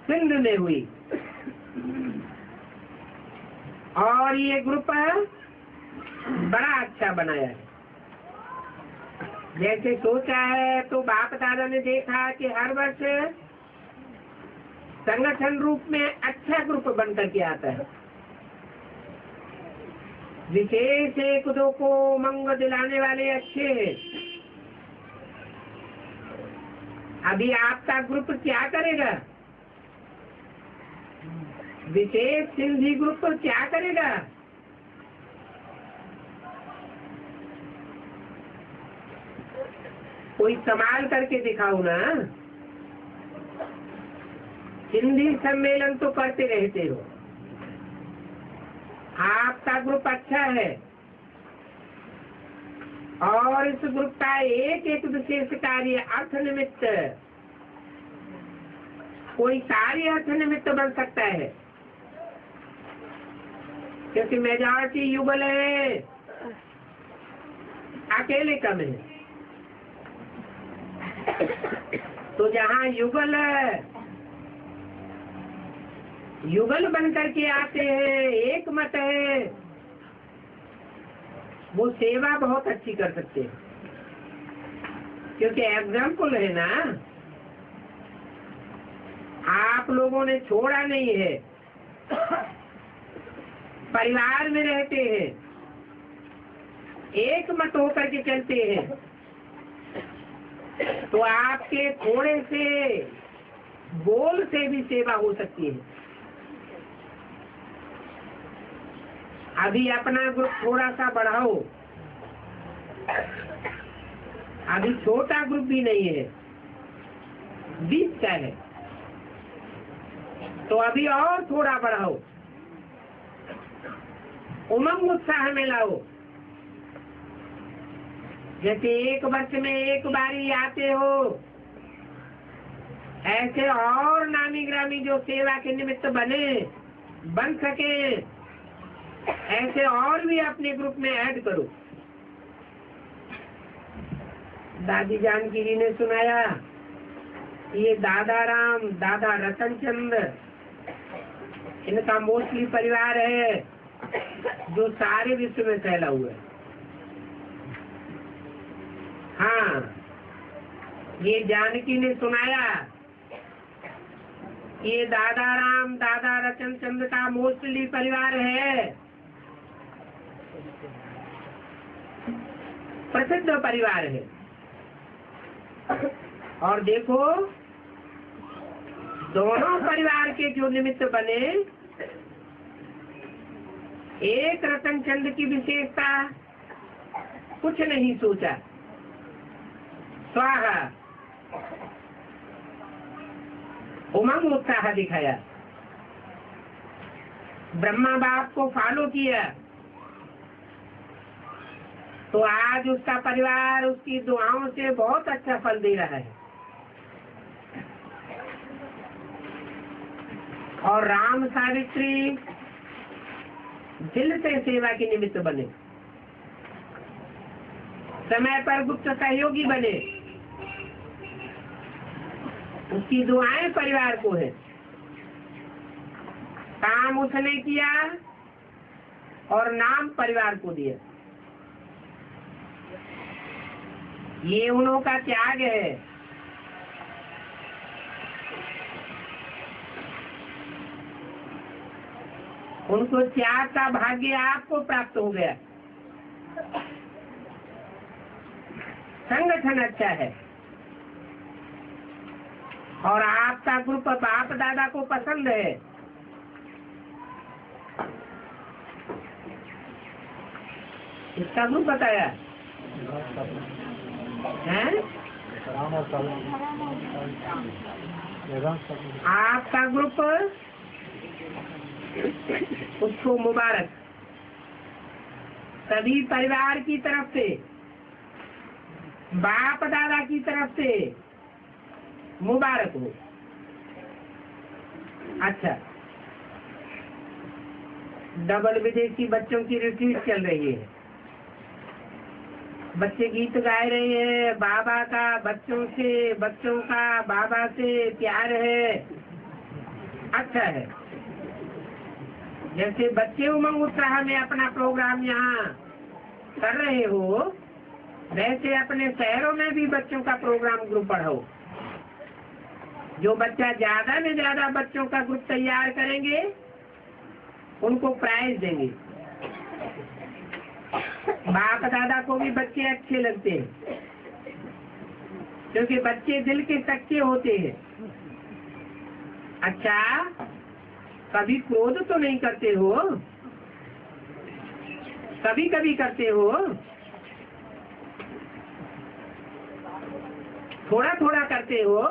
सिंध में हुई, और ये ग्रुप बड़ा अच्छा बनाया है। जैसे सोचा है, तो बाप दादा ने देखा कि हर वर्ष संगठन रूप में अच्छा ग्रुप बनकर के आता है। विशेष एक दो को मंग दिलाने वाले अच्छे हैं। अभी आपका ग्रुप क्या करेगा? विशेष सिंधी ग्रुप क्या करेगा? कोई कमाल करके दिखाओ ना। हिंदी सम्मेलन तो करते रहते हो, आपका ग्रुप अच्छा है, और इस ग्रुप का एक एक विशेष कार्य अर्थ निमित्त, कोई कार्य अर्थ निमित्त बन सकता है, क्योंकि मेजॉरिटी युगल है, अकेले कम है। तो जहाँ युगल युगल बनकर के आते हैं, एक मत है, वो सेवा बहुत अच्छी कर सकते हैं, क्योंकि एग्जाम्पल है ना। आप लोगों ने छोड़ा नहीं है, परिवार में रहते हैं, एक मत होकर के चलते हैं, तो आपके थोड़े से बोल से भी सेवा हो सकती है। अभी अपना ग्रुप थोड़ा सा बढ़ाओ, अभी छोटा ग्रुप भी नहीं है, 20 का है, तो अभी और थोड़ा बढ़ाओ, उमंग उत्साह में लाओ। जैसे एक वर्ष में एक बारी आते हो, ऐसे और नामी ग्रामी जो सेवा के निमित्त बन सके, ऐसे और भी अपने ग्रुप में ऐड करो। दादी जानकी जी ने सुनाया, ये दादा राम, दादा रतन चंद, इनका मोस्टली परिवार है जो सारे विश्व में फैला हुआ है। हाँ, ये जानकी ने सुनाया, ये दादा राम, दादा रतन चंद का मोस्टली परिवार है, प्रसिद्ध परिवार है। और देखो, दोनों परिवार के जो निमित्त बने, एक रतन चंद की विशेषता, कुछ नहीं सोचा, स्वाहा, उमंग उत्साह दिखाया, ब्रह्मा बाप को फॉलो किया, तो आज उसका परिवार उसकी दुआओं से बहुत अच्छा फल दे रहा है। और राम सावित्री दिल से सेवा के निमित्त बने, समय पर गुप्त सहयोगी बने, उसकी दुआएं परिवार को है। काम उसने किया और नाम परिवार को दिया। ये उन्हों का त्याग है। उनको त्याग का भाग्य आपको प्राप्त हो गया। संगठन अच्छा है और आपका ग्रुप बाप दादा को पसंद है। इसका ग्रुप बताया है, आपका ग्रुप उसको मुबारक, सभी परिवार की तरफ से, बाप दादा की तरफ से मुबारक हो। अच्छा, डबल विदेशी बच्चों की रिट्रीट चल रही है। बच्चे गीत गा रहे हैं, बाबा का बच्चों से, बच्चों का बाबा से प्यार है, अच्छा है। जैसे बच्चे उमंग उत्साह में अपना प्रोग्राम यहाँ कर रहे हो, वैसे अपने शहरों में भी बच्चों का प्रोग्राम ग्रुप बढ़ाओ। जो बच्चा ज्यादा में ज्यादा बच्चों का ग्रुप तैयार करेंगे, उनको प्राइज देंगे। बाप दादा को भी बच्चे अच्छे लगते हैं, क्योंकि बच्चे दिल के सच्चे होते हैं। अच्छा, कभी क्रोध तो नहीं करते हो? कभी कभी करते हो, थोड़ा थोड़ा करते हो।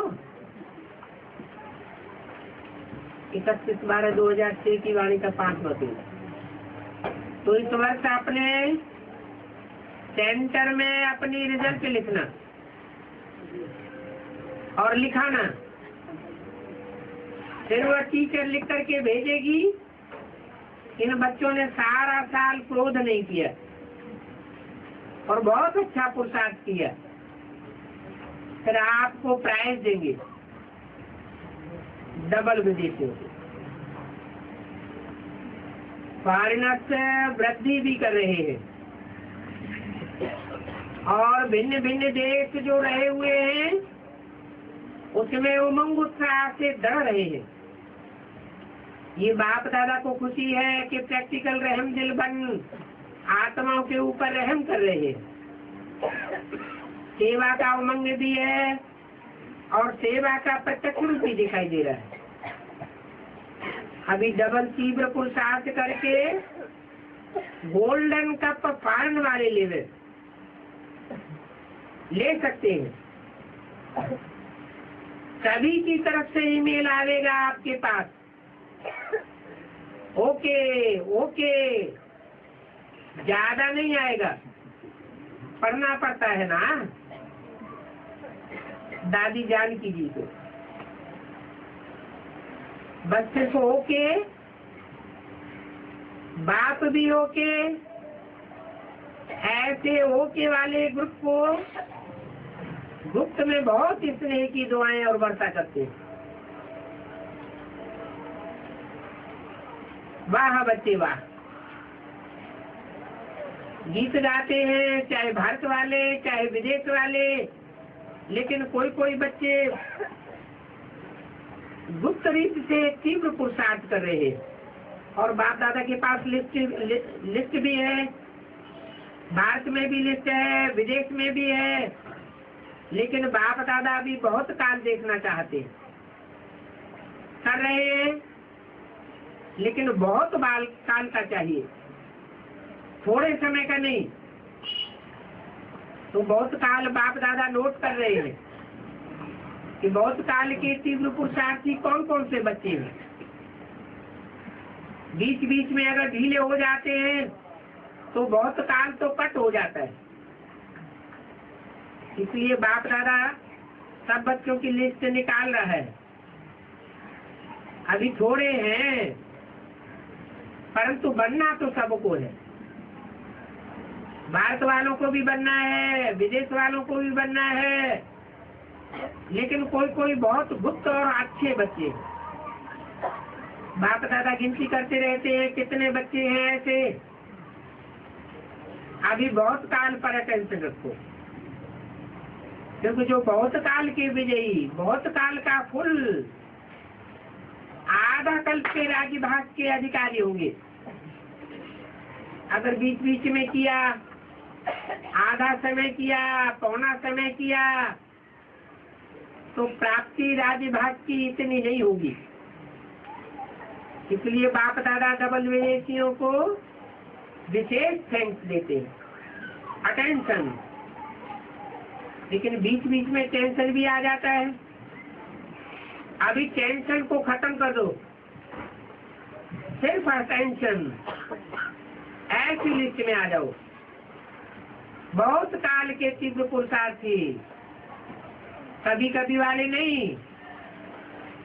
31/12/2006 की वाणी का 5वां दिन। तो इस वर्ष अपने सेंटर में अपनी रिजल्ट लिखना और लिखाना, फिर वह टीचर लिख करके भेजेगी, इन बच्चों ने सारा साल क्रोध नहीं किया और बहुत अच्छा पुरुषार्थ किया। फिर आपको प्राइज देंगे डबल विदेशियों से। फॉरेनर्स वृद्धि भी कर रहे हैं और भिन्न भिन्न देश जो रहे हुए हैं उसमें उमंग उत्साह से दौड़ रहे हैं। ये बाप दादा को खुशी है कि प्रैक्टिकल रहम दिल बन आत्माओं के ऊपर रहम कर रहे हैं। सेवा का उमंग भी है और सेवा का प्रत्यक्ष रूप भी दिखाई दे रहा है। अभी डबल तीव्र पुरुषार्थ करके गोल्डन कप फॉरेन वाले ले सकते हैं। सभी की तरफ से ईमेल आवेगा आपके पास, ओके ओके ज्यादा नहीं आएगा, पढ़ना पड़ता है ना। दादी जानकी जी को बस सिर्फ ओके, बाप भी ओके, ऐसे ओके वाले ग्रुप को गुप्त में बहुत स्नेह की दुआएं और वर्षा करते हैं। वाह बच्चे वाह, गीत गाते हैं, चाहे भारत वाले चाहे विदेश वाले, लेकिन कोई कोई बच्चे गुप्त रीति से तीव्र पुरुषार्थ कर रहे हैं। और बाप दादा के पास लिस्ट भी है, भारत में भी लिस्ट है, विदेश में भी है, लेकिन बाप दादा भी बहुत काल देखना चाहते हैं, कर रहे हैं, लेकिन बहुत काल का चाहिए, थोड़े समय का नहीं। तो बहुत काल बाप दादा नोट कर रहे हैं कि बहुत काल के तीव्र पुरुषार्थी कौन कौन से बच्चे हैं। बीच बीच में अगर ढीले हो जाते हैं तो बहुत काल तो कट हो जाता है। इसलिए बाप दादा सब बच्चों की लिस्ट निकाल रहा है। अभी थोड़े हैं, परंतु बनना तो सबको है। भारत वालों को भी बनना है, विदेश वालों को भी बनना है, लेकिन कोई कोई बहुत गुप्त और अच्छे बच्चे। बाप दादा गिनती करते रहते हैं कितने बच्चे हैं ऐसे। अभी बहुत काल पर अटेंशन रखो, क्योंकि जो बहुत काल के विजयी, बहुत काल का फुल आधा कल्प के राज्य भाग के अधिकारी होंगे। अगर बीच बीच में किया, आधा समय किया, पौना समय किया, तो प्राप्ति राज्य भाग की इतनी नहीं होगी। इसलिए बाप दादा डबल विदेशियों को विशेष थैंक्स देते हैं, अटेंशन। लेकिन बीच बीच में टेंशन भी आ जाता है। अभी टेंशन को खत्म कर दो, सिर्फ अटेंशन, ऐसी लिस्ट में आ जाओ। बहुत काल के तीव्र पुरुषार्थी, कभी कभी वाले नहीं,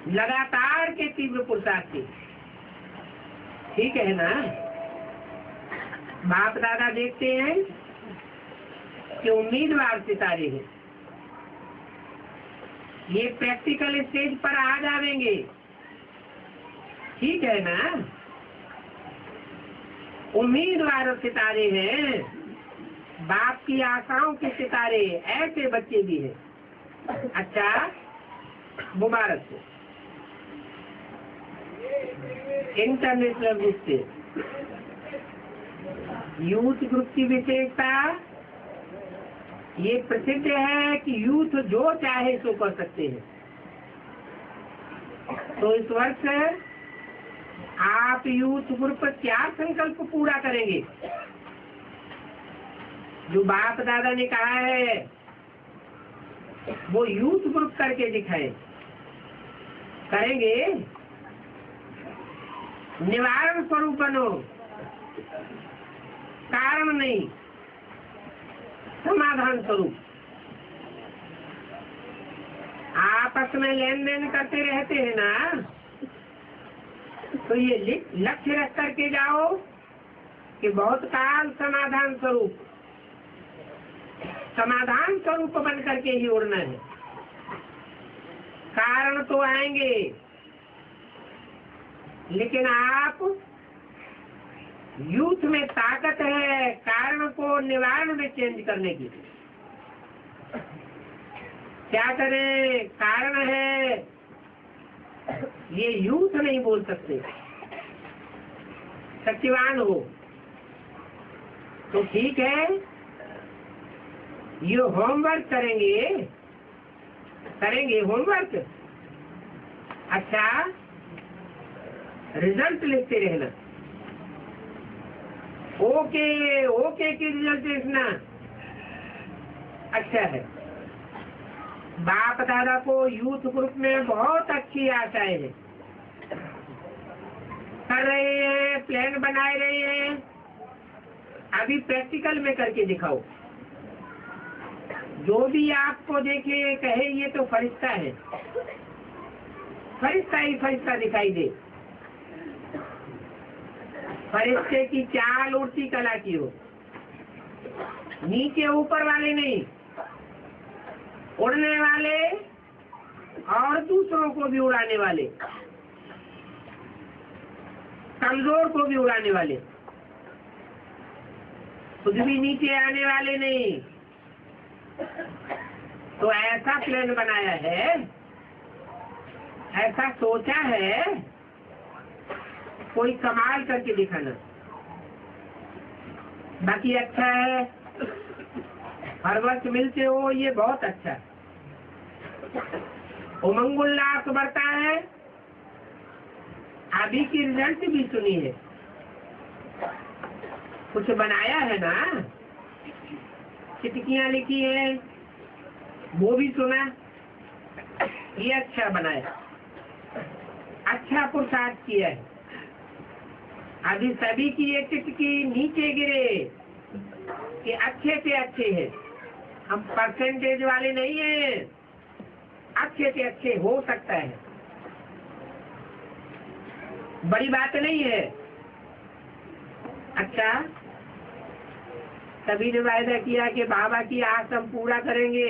लगातार के तीव्र पुरुषार्थी। ठीक है ना। बाप दादा देखते हैं कि उम्मीदवार सितारे हैं, ये प्रैक्टिकल स्टेज पर आ जाएंगे। ठीक है ना। उम्मीदवार सितारे हैं, बाप की आशाओं के सितारे, ऐसे बच्चे भी हैं। अच्छा, मुबारक हो। इंटरनेशनल ग्रुप से यूथ ग्रुप की विशेषता ये प्रसिद्ध है कि यूथ जो चाहे सो कर सकते हैं। तो इस वर्ष आप यूथ ग्रुप क्या संकल्प पूरा करेंगे? जो बाप दादा ने कहा है वो यूथ ग्रुप करके दिखाए, करेंगे। निवारण स्वरूप बनो, कारण नहीं, समाधान स्वरूप। आपस में लेन देन करते रहते हैं ना, तो ये लक्ष्य रख करके जाओ कि बहुत काल समाधान स्वरूप, समाधान स्वरूप बन करके ही उड़ना है। कारण तो आएंगे, लेकिन आप यूथ में ताकत है कारण को निवारण में चेंज करने की। क्या करें? कारण है, ये यूथ नहीं बोल सकते। सत्यवान हो तो ठीक है, ये होमवर्क करेंगे होमवर्क। अच्छा, रिजल्ट लिखते रहना। ओके की रिजल्ट लिखना अच्छा है। बाप दादा को यूथ ग्रुप में बहुत अच्छी आशाएं हैं, कर रहे हैं, प्लान बनाए रहे हैं, अभी प्रैक्टिकल में करके दिखाओ। जो भी आपको देखे कहे ये तो फरिश्ता है, फरिश्ता ही फरिश्ता दिखाई दे। फरिश्ते की चाल उड़ती कला की हो, नीचे ऊपर वाले नहीं, उड़ने वाले और दूसरों को भी उड़ाने वाले, कमजोर को भी उड़ाने वाले, खुद भी नीचे आने वाले नहीं। तो ऐसा प्लान बनाया है, ऐसा सोचा है, कोई कमाल करके दिखाना। बाकी अच्छा है, हर वर्ष मिलते हो, ये बहुत अच्छा है। उमंग उल्लास बढ़ता है। अभी की रिजल्ट भी सुनी है, कुछ बनाया है ना, चिटकियां लिखी है, वो भी सुना, ये अच्छा बनाया, अच्छा पुरुषार्थ किया है। अभी सभी की ये चिटकी नीचे गिरे कि अच्छे से अच्छे हैं, हम परसेंटेज वाले नहीं हैं, अच्छे से अच्छे हो सकता है, बड़ी बात नहीं है। अच्छा, सभी ने वायदा किया कि बाबा की आस हम पूरा करेंगे,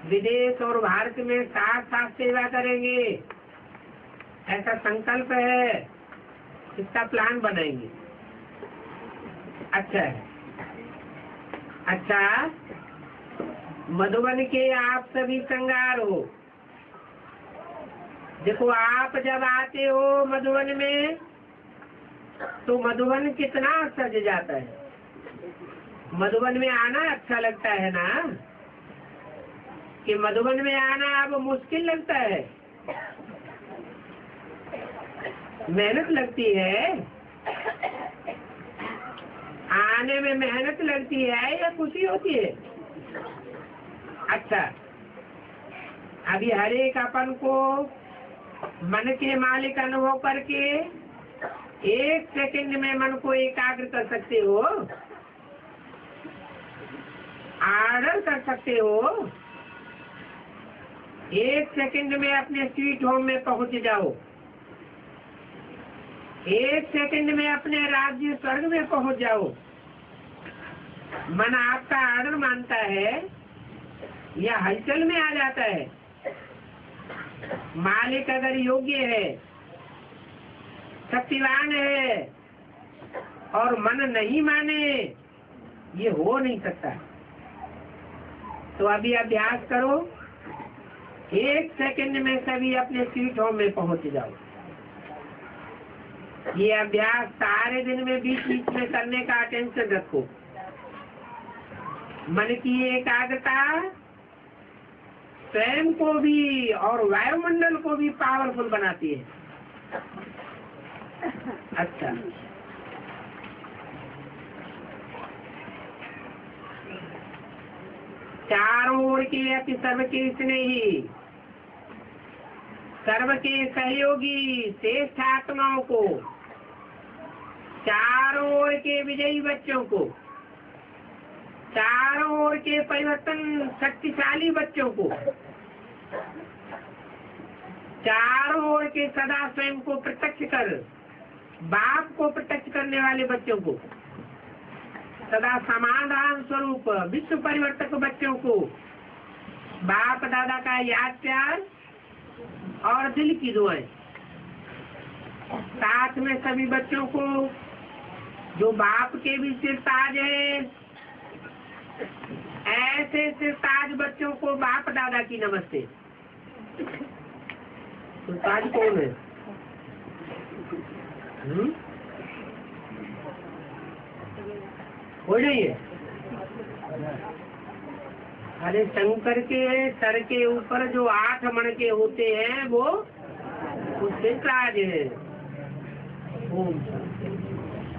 विदेश और भारत में साथ साथ सेवा करेंगे, ऐसा संकल्प है, इसका प्लान बनाएंगे। अच्छा है। अच्छा, मधुबन के आप सभी संगार हो। देखो, आप जब आते हो मधुबन में तो मधुबन कितना सज जाता है। मधुबन में आना अच्छा लगता है ना, कि मधुबन में आना अब मुश्किल लगता है, मेहनत लगती है। आने में मेहनत लगती है या खुशी होती है? अच्छा, अभी हर एक अपन को मन के मालिक अनुभव करके 1 सेकंड में मन को एकाग्र कर सकते हो, आर्डर कर सकते हो। 1 सेकंड में अपने स्वीट होम में पहुंच जाओ, 1 सेकंड में अपने राज्य स्वर्ग में पहुंच जाओ। मन आपका आर्डर मानता है या हलचल में आ जाता है। मालिक अगर योग्य है, शक्तिवान है और मन नहीं माने, ये हो नहीं सकता। तो अभी अभ्यास करो, 1 सेकंड में सभी अपने स्वीट होम में पहुंच जाओ। ये अभ्यास सारे दिन में बीच बीच में करने का अटेंशन रखो। मन की एकाग्रता स्वयं को भी और वायुमंडल को भी पावरफुल बनाती है। अच्छा, चारों ओर के अति सर्व के स्नेही, सर्व के सहयोगी श्रेष्ठ आत्माओं को, चारों ओर के विजयी बच्चों को, चारों ओर के परिवर्तन शक्तिशाली बच्चों को, चारों ओर के सदा स्वयं को प्रत्यक्ष कर बाप को प्रत्यक्ष करने वाले बच्चों को, सदा समाधान स्वरूप विश्व परिवर्तक बच्चों को बाप दादा का याद प्यार और दिल की दुआएं। साथ में सभी बच्चों को जो बाप के भी सिरताज है, ऐसे सिरताज बच्चों को बाप दादा की नमस्ते। सिरताज कौन है? हो जाइए। अरे शंकर के सर के ऊपर जो 8 मणके होते हैं वो सिरताज है। ओम